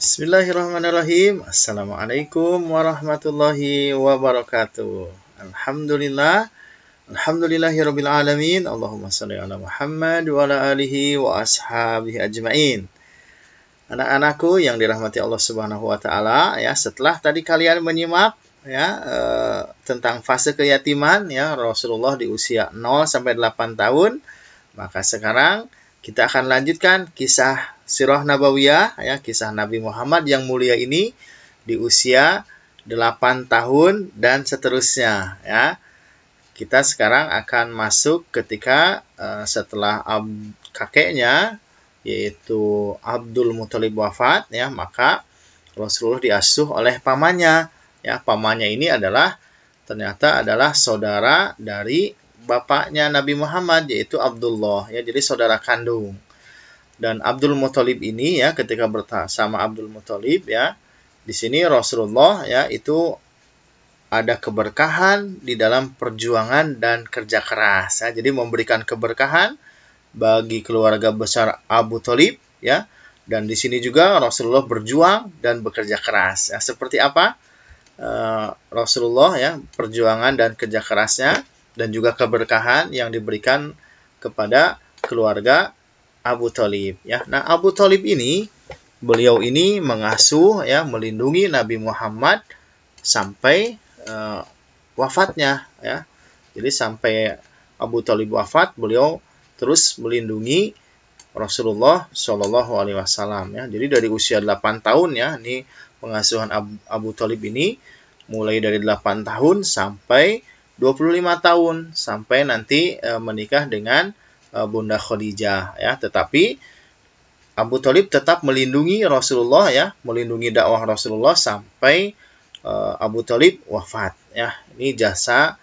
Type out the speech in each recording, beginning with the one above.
Bismillahirrahmanirrahim. Assalamualaikum warahmatullahi wabarakatuh. Alhamdulillah. Alhamdulillahirabbil alamin. Allahumma shalli ala Muhammad wa ala alihi wa ashabihi ajmain. Anak-anakku yang dirahmati Allah Subhanahu wa taala, ya, setelah tadi kalian menyimak tentang fase keyatiman, ya, Rasulullah di usia 0 sampai 8 tahun, maka sekarang kita akan lanjutkan kisah sirah nabawiyah, ya, kisah Nabi Muhammad yang mulia ini di usia 8 tahun dan seterusnya, ya. Kita sekarang akan masuk ketika setelah kakeknya yaitu Abdul Muthalib wafat, ya, maka Rasulullah diasuh oleh pamannya, ya. Pamannya ini ternyata adalah saudara dari bapaknya Nabi Muhammad, yaitu Abdullah, ya, jadi saudara kandung. Dan Abdul Muthalib ini, ya, ketika bersama Abdul Muthalib, ya, di sini Rasulullah, ya, itu ada keberkahan di dalam perjuangan dan kerja keras, ya. Jadi memberikan keberkahan bagi keluarga besar Abu Thalib, ya. Dan di sini juga Rasulullah berjuang dan bekerja keras. Ya, seperti apa Rasulullah, ya, perjuangan dan kerja kerasnya dan juga keberkahan yang diberikan kepada keluarga Abu Thalib, ya. Nah, Abu Thalib ini, beliau ini mengasuh, ya, melindungi Nabi Muhammad sampai wafatnya, ya. Jadi sampai Abu Thalib wafat, beliau terus melindungi Rasulullah Shallallahu Alaihi Wasallam, ya. Jadi dari usia 8 tahun, ya, ini pengasuhan Abu Thalib ini mulai dari 8 tahun sampai 25 tahun sampai nanti menikah dengan Bunda Khadijah, ya. Tetapi Abu Thalib tetap melindungi Rasulullah, ya, melindungi dakwah Rasulullah sampai Abu Thalib wafat, ya. Ini jasa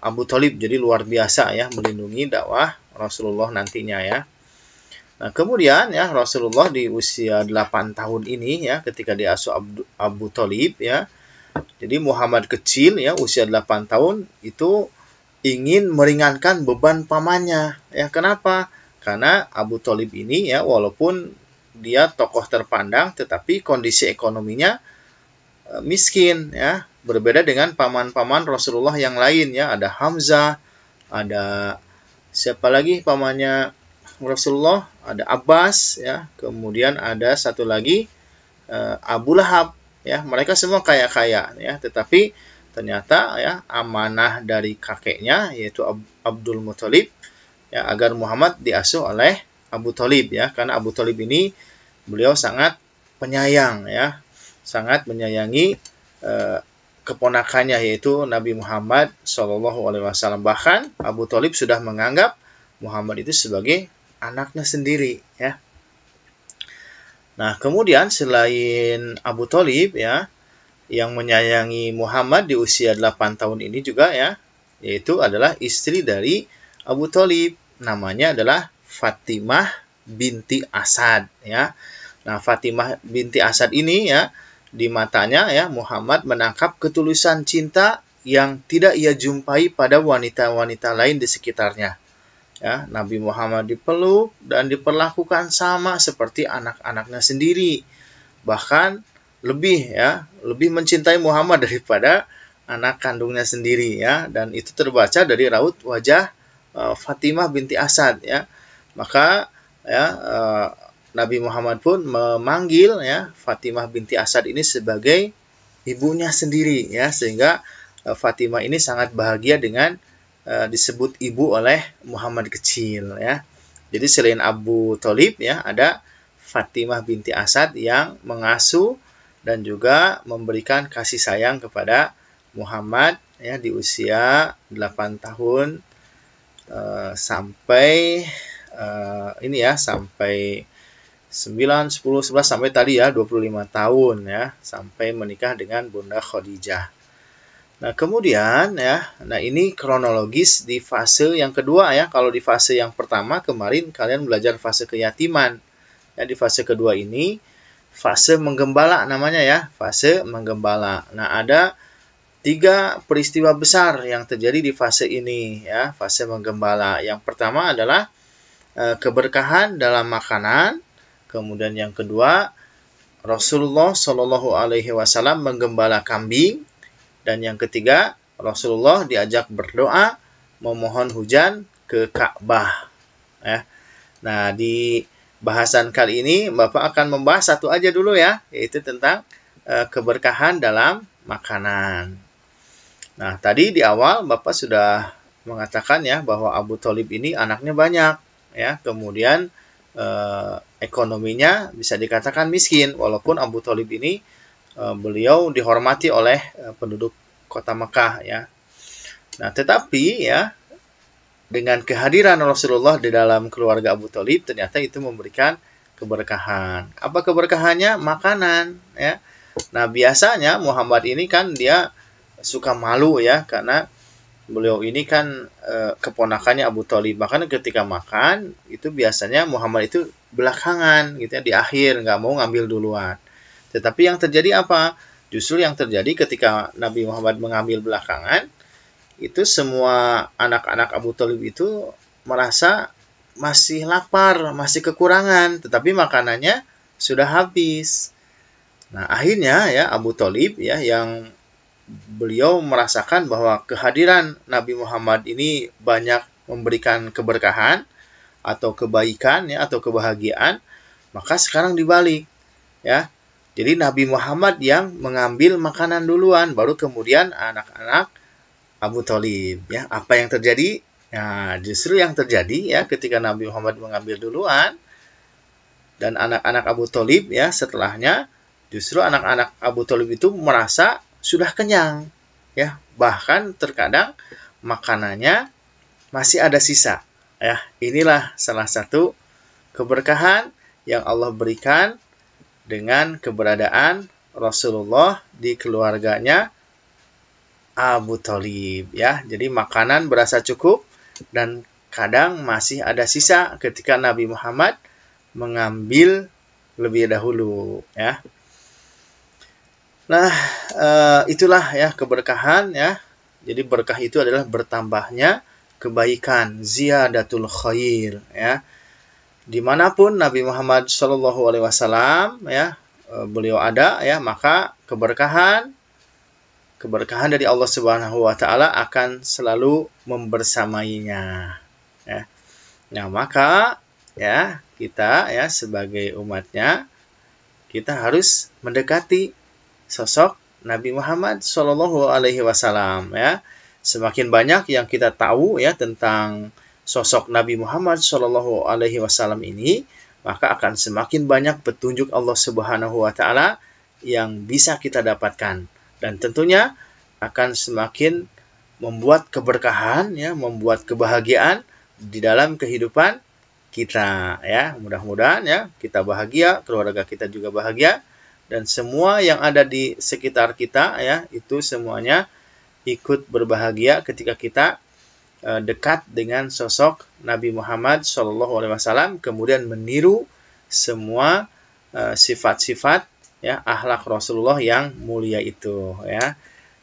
Abu Thalib, jadi luar biasa, ya, melindungi dakwah Rasulullah nantinya, ya. Nah, kemudian, ya, Rasulullah di usia 8 tahun ini, ya, ketika diasuh Abu Thalib, ya. Jadi Muhammad kecil, ya, usia 8 tahun itu ingin meringankan beban pamannya, ya. Kenapa? Karena Abu Thalib ini, ya, walaupun dia tokoh terpandang, tetapi kondisi ekonominya miskin, ya. Berbeda dengan paman-paman Rasulullah yang lain, ya. Ada Hamzah, ada siapa lagi pamannya Rasulullah? Ada Abbas, ya. Kemudian ada satu lagi Abu Lahab, ya. Mereka semua kaya-kaya, ya. Tetapi ternyata, ya, amanah dari kakeknya yaitu Abdul Muthalib, ya, agar Muhammad diasuh oleh Abu Thalib, ya. Karena Abu Thalib ini beliau sangat penyayang, ya. Sangat menyayangi keponakannya yaitu Nabi Muhammad Shallallahu Alaihi Wasallam. Bahkan Abu Thalib sudah menganggap Muhammad itu sebagai anaknya sendiri, ya. Nah, kemudian selain Abu Thalib, ya, yang menyayangi Muhammad di usia 8 tahun ini juga, ya, yaitu adalah istri dari Abu Thalib, namanya adalah Fatimah binti Asad, ya. Nah, Fatimah binti Asad ini, ya, di matanya, ya, Muhammad menangkap ketulusan cinta yang tidak ia jumpai pada wanita-wanita lain di sekitarnya. Ya, Nabi Muhammad dipeluk dan diperlakukan sama seperti anak-anaknya sendiri. Bahkan lebih mencintai Muhammad daripada anak kandungnya sendiri, ya. Dan itu terbaca dari raut wajah Fatimah binti Asad, ya. Maka, ya, Nabi Muhammad pun memanggil, ya, Fatimah binti Asad ini sebagai ibunya sendiri, ya, sehingga Fatimah ini sangat bahagia dengan disebut ibu oleh Muhammad kecil, ya. Jadi selain Abu Thalib, ya, ada Fatimah binti Asad yang mengasuh dan juga memberikan kasih sayang kepada Muhammad, ya, di usia 8 tahun sampai sampai 9, 10, 11 sampai tadi, ya, 25 tahun, ya, sampai menikah dengan Bunda Khadijah. Nah, kemudian, ya, nah ini kronologis di fase yang kedua, ya. Kalau di fase yang pertama kemarin kalian belajar fase keyatiman. Ya, di fase kedua ini fase menggembala namanya, ya, fase menggembala. Nah, ada 3 peristiwa besar yang terjadi di fase ini, ya, fase menggembala. Yang pertama adalah keberkahan dalam makanan, kemudian yang kedua Rasulullah Shallallahu Alaihi Wasallam menggembala kambing, dan yang ketiga Rasulullah diajak berdoa memohon hujan ke Ka'bah. Ya. Nah, di bahasan kali ini Bapak akan membahas satu aja dulu ya, yaitu tentang keberkahan dalam makanan. Nah, tadi di awal Bapak sudah mengatakan ya bahwa Abu Thalib ini anaknya banyak ya, kemudian ekonominya bisa dikatakan miskin, walaupun Abu Thalib ini beliau dihormati oleh penduduk kota Mekah ya. Nah, tetapi ya dengan kehadiran Rasulullah di dalam keluarga Abu Thalib ternyata itu memberikan keberkahan. Apa keberkahannya? Makanan ya. Nah, biasanya Muhammad ini kan dia suka malu ya, karena beliau ini kan keponakannya Abu Thalib. Bahkan ketika makan itu biasanya Muhammad itu belakangan gitu ya, di akhir, nggak mau ngambil duluan. Tetapi yang terjadi apa? Justru yang terjadi ketika Nabi Muhammad mengambil belakangan, itu semua anak-anak Abu Thalib itu merasa masih lapar, masih kekurangan, tetapi makanannya sudah habis. Nah, akhirnya ya Abu Thalib ya, yang beliau merasakan bahwa kehadiran Nabi Muhammad ini banyak memberikan keberkahan atau kebaikan ya, atau kebahagiaan, maka sekarang dibalik ya. Jadi Nabi Muhammad yang mengambil makanan duluan, baru kemudian anak-anak Abu Thalib ya. Apa yang terjadi? Nah, justru yang terjadi ya ketika Nabi Muhammad mengambil duluan dan anak-anak Abu Thalib ya setelahnya, justru anak-anak Abu Thalib itu merasa sudah kenyang ya, bahkan terkadang makanannya masih ada sisa ya. Inilah salah satu keberkahan yang Allah berikan dengan keberadaan Rasulullah di keluarganya Abu Thalib ya. Jadi makanan berasa cukup dan kadang masih ada sisa ketika Nabi Muhammad mengambil lebih dahulu ya. Nah, itulah ya keberkahan ya. Jadi berkah itu adalah bertambahnya kebaikan, ziyadatul khair ya. Dimanapun Nabi Muhammad SAW ya beliau ada ya, maka keberkahan dari Allah Subhanahu wa taala akan selalu membersamainya ya. Nah, maka ya kita ya sebagai umatnya, kita harus mendekati sosok Nabi Muhammad Shallallahu Alaihi Wasallam ya. Semakin banyak yang kita tahu ya tentang sosok Nabi Muhammad Shallallahu Alaihi Wasallam ini, maka akan semakin banyak petunjuk Allah Subhanahu Wa Taala yang bisa kita dapatkan, dan tentunya akan semakin membuat keberkahan ya, membuat kebahagiaan di dalam kehidupan kita ya. Mudah-mudahan ya kita bahagia, keluarga kita juga bahagia, dan semua yang ada di sekitar kita ya, itu semuanya ikut berbahagia ketika kita dekat dengan sosok Nabi Muhammad SAW, kemudian meniru semua sifat-sifat ya akhlak Rasulullah yang mulia itu ya.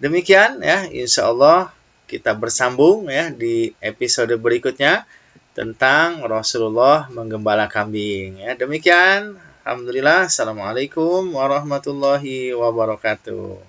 Demikian ya, insya Allah kita bersambung ya di episode berikutnya tentang Rasulullah menggembala kambing ya. Demikian. Alhamdulillah. Assalamualaikum warahmatullahi wabarakatuh.